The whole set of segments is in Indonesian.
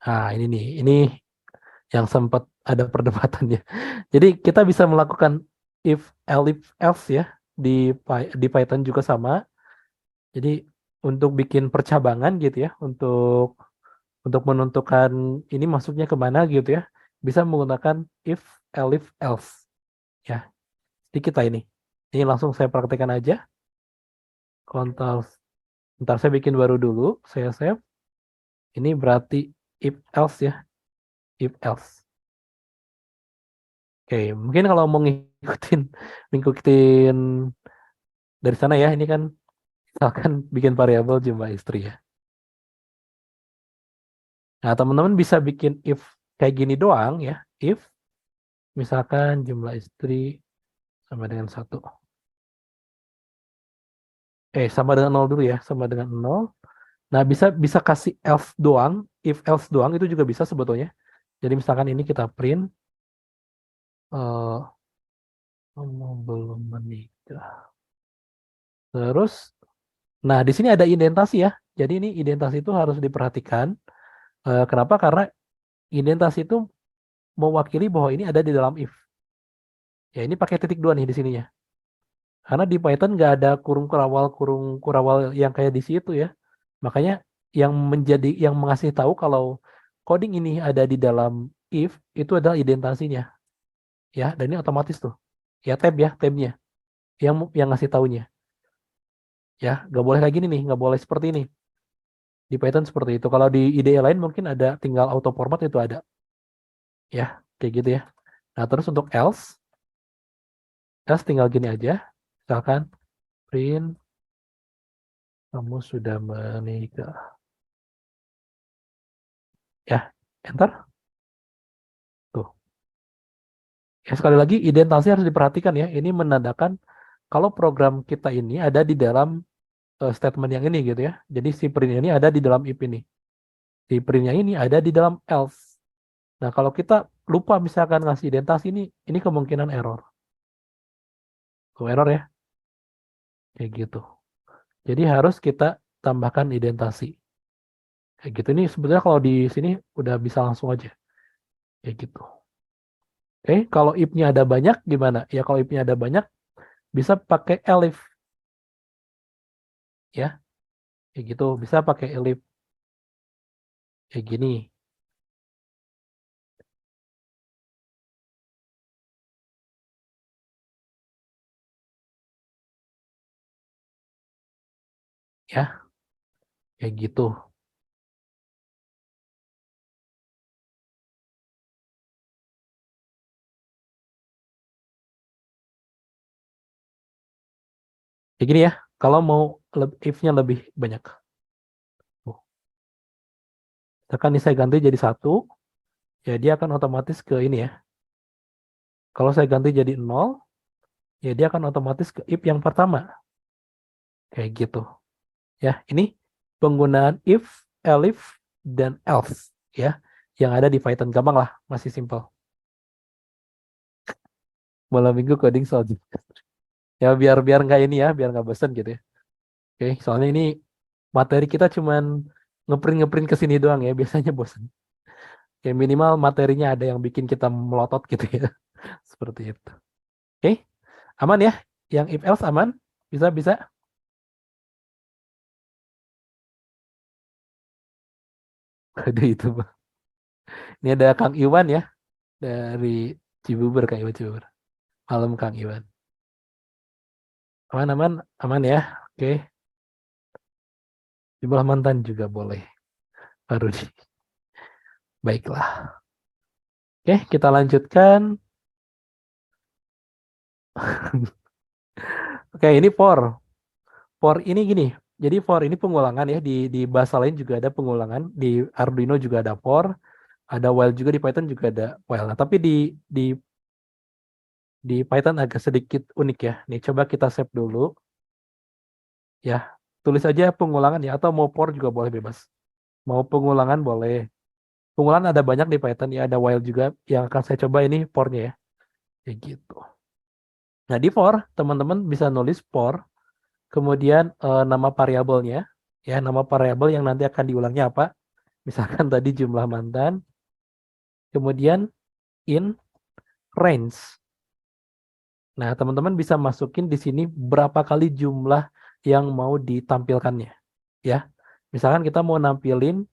Nah, ini nih, ini yang sempat ada perdebatannya. Jadi kita bisa melakukan if, elif, else ya di Python juga sama. Jadi untuk bikin percabangan gitu ya, untuk menentukan ini masuknya kemana gitu ya, bisa menggunakan if, elif, else ya. Jadi kita ini langsung saya praktekkan aja. Ctrl, ntar saya bikin baru dulu, saya save. Ini berarti if else ya, if else. Oke, mungkin kalau mau ngikutin dari sana ya, ini kan misalkan bikin variabel jumlah istri ya. Nah, teman-teman bisa bikin if kayak gini doang ya. If misalkan jumlah istri sama dengan 1. Sama dengan 0 dulu ya, sama dengan 0. Nah, bisa bisa kasih else doang, if else doang itu juga bisa sebetulnya. Jadi misalkan ini kita print eh belum menikah. Terus, nah di sini ada indentasi ya. Jadi ini indentasi itu harus diperhatikan. Kenapa? Karena indentasi itu mewakili bahwa ini ada di dalam if. Ya ini pakai titik dua nih di sininya. Karena di Python nggak ada kurung kurawal yang kayak di situ ya. Makanya yang mengasih tahu kalau coding ini ada di dalam if itu adalah indentasinya. Ya, dan ini otomatis tuh. Ya tabnya yang ngasih taunya. Ya, nggak boleh kayak gini nih, nggak boleh seperti ini. Di Python seperti itu. Kalau di IDE lain mungkin ada tinggal auto format itu ada. Ya, kayak gitu ya. Nah, terus untuk else tinggal gini aja. Misalkan print kamu sudah menikah. Ya, enter. Tuh. Ya, sekali lagi indentasi harus diperhatikan ya. Ini menandakan kalau program kita ini ada di dalam statement yang ini gitu ya. Jadi si print ini ada di dalam if ini. Si printnya ini ada di dalam else. Nah, kalau kita lupa misalkan ngasih indentasi ini kemungkinan error. Tuh error ya, kayak gitu. Jadi harus kita tambahkan indentasi. Kayak gitu. Ini sebenarnya kalau di sini udah bisa langsung aja. Kayak gitu. Oke, kalau if-nya ada banyak gimana? Ya kalau if-nya ada banyak bisa pakai elif ya. Kayak gitu, bisa pakai elif kayak gini ya. Kayak gitu. Kayak gini ya. Kalau mau if-nya lebih banyak. Tuh. Misalkan ini saya ganti jadi 1, ya dia akan otomatis ke ini ya. Kalau saya ganti jadi 0, ya dia akan otomatis ke if yang pertama. Kayak gitu. Ya, ini penggunaan if, elif, dan else ya. Yang ada di Python gampang lah, masih simple. Malam minggu coding soal ya biar biar nggak ini ya, biar nggak bosan gitu ya. Oke, soalnya ini materi kita cuman ngeprint ke sini doang ya, biasanya bosan. Kayak minimal materinya ada yang bikin kita melotot gitu ya. Seperti itu. Oke, aman ya? Yang if else aman? Bisa bisa. Aduh itu, Bang. Ini ada Kang Iwan ya dari Cibubur, Kang Iwan Cibubur. Malam Kang Iwan. Aman aman aman ya. Oke, jumlah mantan juga boleh. Baru di. Baiklah. Oke, kita lanjutkan. Oke, ini for. For ini gini. Jadi for ini pengulangan ya, di bahasa lain juga ada pengulangan, di Arduino juga ada for, ada while juga, di Python juga ada while. Nah, tapi di Python agak sedikit unik ya. Nih coba kita save dulu ya. Tulis aja pengulangan ya, atau mau for juga boleh bebas. Mau pengulangan boleh. Pengulangan ada banyak di Python ya, ada while juga yang akan saya coba ini for-nya ya. Kayak gitu. Nah, di for teman-teman bisa nulis for, kemudian nama variabelnya ya, nama variabel yang nanti akan diulangnya apa. Misalkan tadi jumlah mantan, kemudian in range. Nah, teman-teman bisa masukin di sini berapa kali jumlah yang mau ditampilkannya, ya. Misalkan kita mau nampilin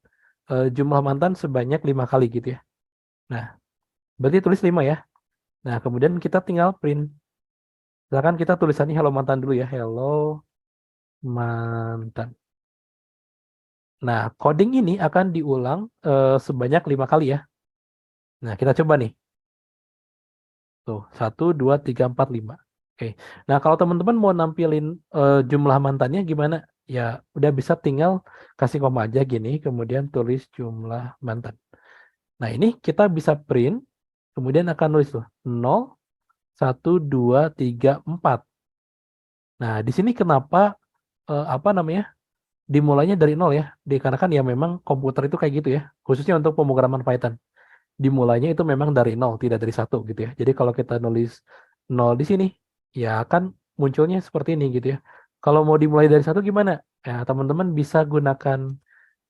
jumlah mantan sebanyak 5 kali gitu ya. Nah, berarti tulis 5 ya. Nah, kemudian kita tinggal print. Misalkan kita tulisannya hello mantan dulu ya, hello mantan. Nah, coding ini akan diulang sebanyak 5 kali ya. Nah, kita coba nih. Tuh, 1, 2, 3, 4, 5. Oke. Nah, kalau teman-teman mau nampilin jumlah mantannya gimana? Ya, udah bisa tinggal kasih koma aja gini, kemudian tulis jumlah mantan. Nah, ini kita bisa print, kemudian akan nulis tuh 0, 1, 2, 3, 4. Nah, di sini kenapa apa namanya? Dimulainya dari 0 ya? Dikarenakan ya memang komputer itu kayak gitu ya, khususnya untuk pemrograman Python. Dimulainya itu memang dari 0, tidak dari 1 gitu ya. Jadi kalau kita nulis 0 di sini, ya akan munculnya seperti ini gitu ya. Kalau mau dimulai dari 1 gimana? Ya, teman-teman bisa gunakan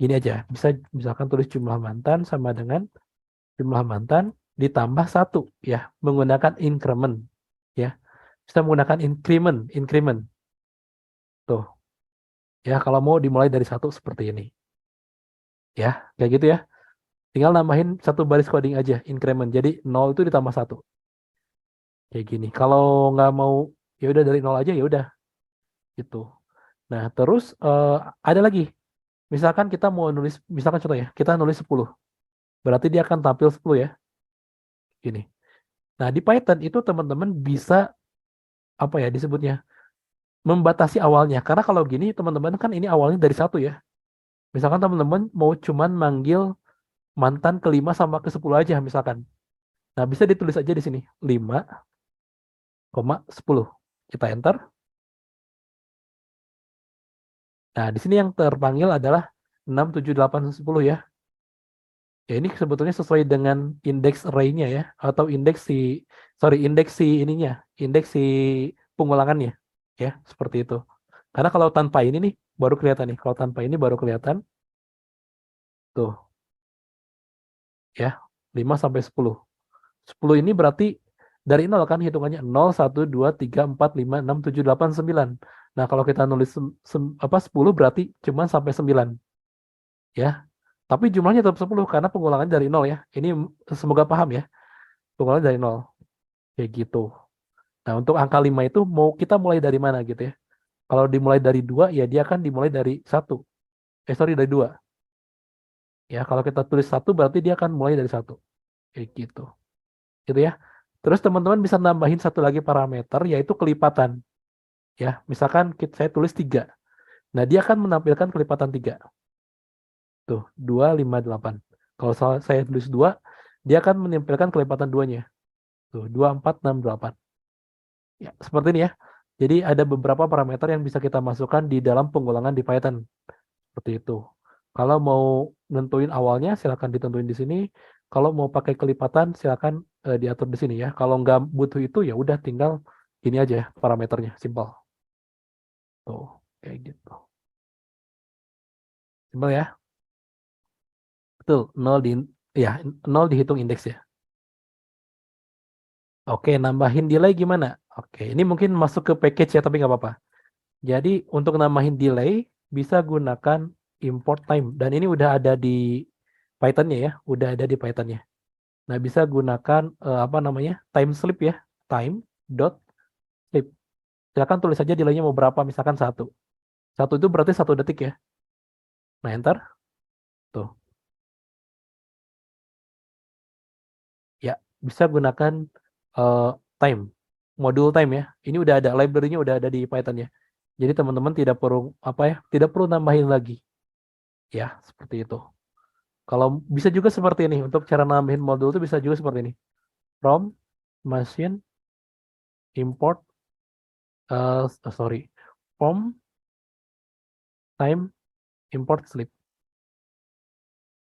gini aja. Bisa misalkan tulis jumlah mantan sama dengan jumlah mantan ditambah 1 ya, menggunakan increment ya. Bisa menggunakan increment, increment. Tuh, ya kalau mau dimulai dari 1 seperti ini. Ya, kayak gitu ya. Tinggal nambahin satu baris coding aja, increment. Jadi 0 itu ditambah 1. Kayak gini. Kalau nggak mau ya udah dari 0 aja ya udah gitu. Nah, terus ada lagi. Misalkan kita mau nulis, misalkan contoh ya, kita nulis 10. Berarti dia akan tampil 10 ya. Gini. Nah, di Python itu teman-teman bisa apa ya disebutnya? Membatasi awalnya. Karena kalau gini teman-teman kan ini awalnya dari 1 ya. Misalkan teman-teman mau cuman manggil mantan ke-5 sama ke-10 aja misalkan. Nah, bisa ditulis aja di sini 5,10. Kita enter. Nah, di sini yang terpanggil adalah 6, 7, 8, 10 ya. Ya ini sebetulnya sesuai dengan indeks array-nya ya, atau indeks si ininya, indeks si pengulangannya, ya seperti itu. Karena kalau tanpa ini nih baru kelihatan nih, kalau tanpa ini baru kelihatan tuh ya 5 sampai 10. 10 ini berarti dari 0 kan hitungannya 0, 1, 2, 3, 4, 5, 6, 7, 8, 9. Nah, kalau kita nulis 10 berarti cuma sampai 9 ya. Tapi jumlahnya tetap 10 karena pengulangan dari 0 ya. Ini semoga paham ya. Pengulangan dari 0. Kayak gitu. Nah, untuk angka 5 itu mau kita mulai dari mana gitu ya. Kalau dimulai dari 2 ya dia akan dimulai dari 1. Sorry dari 2. Ya, kalau kita tulis 1 berarti dia akan mulai dari 1. Kayak gitu. Gitu ya. Terus teman-teman bisa nambahin satu lagi parameter yaitu kelipatan. Ya, misalkan saya tulis 3. Nah, dia akan menampilkan kelipatan 3. Tuh, 2, 5, 8. Kalau saya tulis 2, dia akan menampilkan kelipatan 2-nya. Tuh, 2, 4, 6, 8. Ya, seperti ini ya. Jadi ada beberapa parameter yang bisa kita masukkan di dalam pengulangan di Python. Seperti itu. Kalau mau nentuin awalnya, silakan ditentuin di sini. Kalau mau pakai kelipatan, silakan diatur di sini ya. Kalau nggak butuh itu, ya udah tinggal ini aja ya, parameternya, simpel. Tuh, kayak gitu. Simpel ya. Betul, 0 ya, 0 dihitung indeks ya. Oke, nambahin delay gimana? Oke, ini mungkin masuk ke package ya, tapi nggak apa-apa. Jadi untuk nambahin delay bisa gunakan import time dan ini udah ada di Python-nya ya, udah ada di Python-nya. Nah, bisa gunakan apa namanya? Time slip ya, time dot slip. Silakan tulis saja delaynya mau berapa, misalkan 1. 1 itu berarti 1 detik ya. Nah, enter. Tuh. Ya, bisa gunakan eh, time, modul time ya. Ini udah ada, library-nya udah ada di Python ya. Jadi teman-teman tidak perlu apa ya, tidak perlu nambahin lagi. Ya, seperti itu. Kalau bisa juga seperti ini, untuk cara nambahin modul itu bisa juga seperti ini. From machine import sorry, from time import sleep.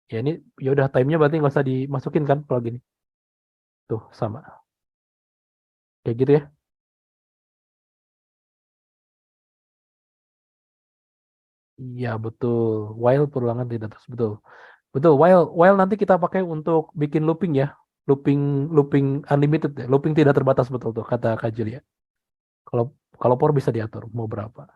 Ya ini ya udah time-nya berarti nggak usah dimasukin kan kalau gini. Tuh sama. Kayak gitu ya. Iya betul. While perulangan tidak terus betul. Betul, while nanti kita pakai untuk bikin looping ya. Looping looping unlimited ya. Looping tidak terbatas, betul tuh kata Kak Julia. Kalau kalau for bisa diatur mau berapa.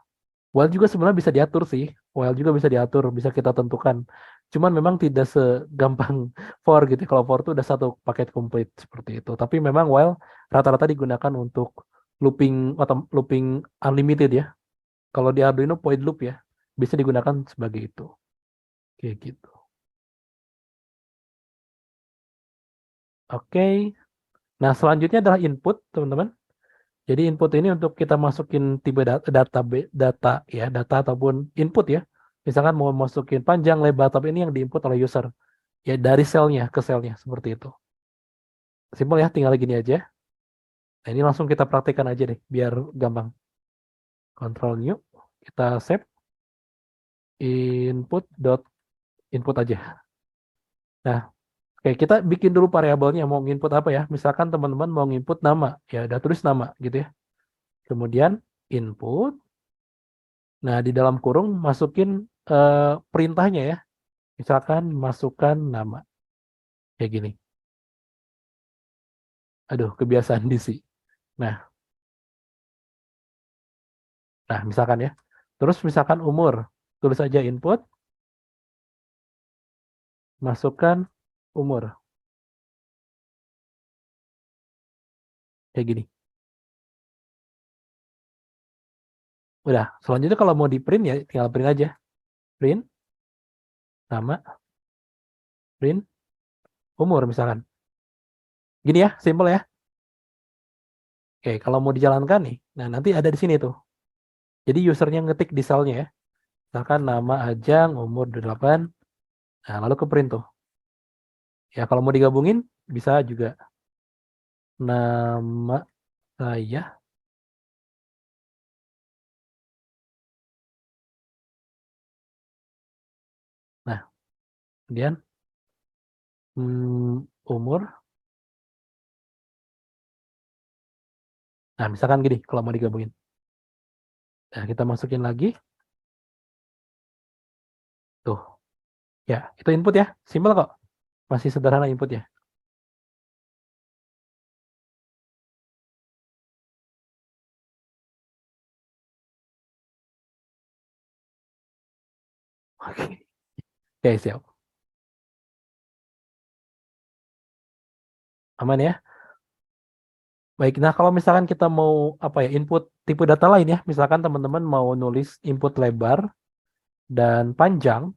While juga sebenarnya bisa diatur sih. While juga bisa diatur, bisa kita tentukan. Cuman memang tidak segampang for gitu. Kalau for itu udah satu paket komplit seperti itu. Tapi memang while rata-rata digunakan untuk looping atau looping unlimited ya. Kalau di Arduino point loop ya, bisa digunakan sebagai itu. Kayak gitu. Oke. Nah, selanjutnya adalah input, teman-teman. Jadi input ini untuk kita masukin tipe data ya, data ataupun input ya. Misalkan mau masukin panjang, lebar, tapi ini yang diinput oleh user. Ya dari selnya ke selnya seperti itu. Simpel ya, tinggal gini aja. Nah, ini langsung kita praktekkan aja deh, biar gampang. Control new, kita save input dot input aja. Nah, oke, kita bikin dulu variabelnya mau input apa ya. Misalkan teman-teman mau input nama, ya udah tulis nama gitu ya. Kemudian input. Nah, di dalam kurung masukin perintahnya ya. Misalkan masukkan nama. Kayak gini. Aduh, kebiasaan DC. Nah, misalkan ya. Terus misalkan umur. Tulis aja input, masukkan umur. Kayak gini. Udah, selanjutnya kalau mau di print ya tinggal print aja. Print, nama, print, umur misalkan. Gini ya, simple ya. Oke, kalau mau dijalankan nih, nah nanti ada di sini tuh. Jadi usernya ngetik di selnya ya. Misalkan nama Ajang, umur 8. Nah, lalu ke print tuh. Ya, kalau mau digabungin, bisa juga. Nama saya. Nah, kemudian umur. Nah, misalkan gini, kalau mau digabungin. Nah, kita masukin lagi. Tuh. Ya, itu input ya. Simpel kok. Masih sederhana input ya. Oke, oke, siap. Aman ya. Baik, nah kalau misalkan kita mau apa ya input tipe data lain ya, misalkan teman-teman mau nulis input lebar dan panjang,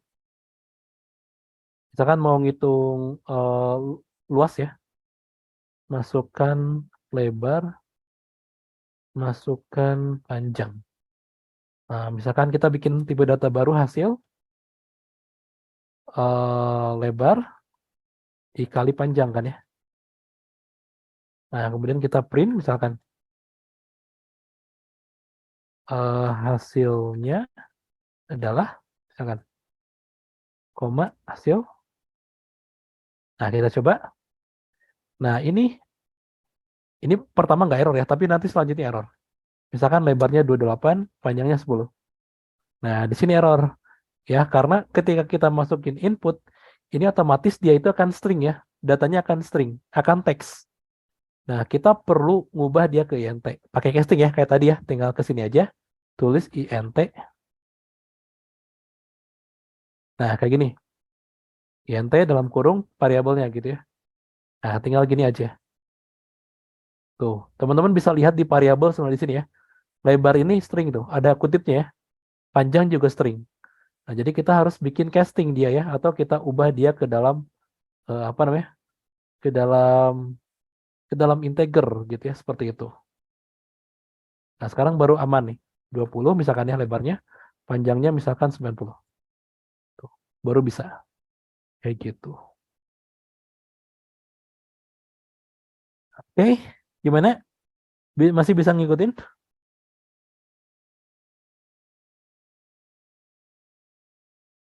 misalkan mau ngitung luas ya, masukkan lebar, masukkan panjang. Nah, misalkan kita bikin tipe data baru hasil lebar dikali panjang kan ya. Nah, kemudian kita print misalkan hasilnya adalah misalkan koma hasil. Nah, kita coba. Nah, ini pertama nggak error ya, tapi nanti selanjutnya error. Misalkan lebarnya 28, panjangnya 10. Nah, di sini error. Ya, karena ketika kita masukin input, ini otomatis dia itu akan string ya. Datanya akan string, akan teks. Nah, kita perlu ngubah dia ke int. Pakai casting ya, kayak tadi ya. Tinggal ke sini aja. Tulis int. Nah, kayak gini. Int dalam kurung variabelnya gitu ya. Nah, tinggal gini aja. Tuh, teman-teman bisa lihat di variabel semua di sini ya. Lebar ini string tuh, ada kutipnya ya. Panjang juga string. Nah, jadi kita harus bikin casting dia ya, atau kita ubah dia ke dalam apa namanya? Ke dalam integer gitu ya, seperti itu. Nah, sekarang baru aman nih. 20 misalkan ya lebarnya, panjangnya misalkan 90. Tuh, baru bisa kayak gitu. Oke, gimana? Masih bisa ngikutin?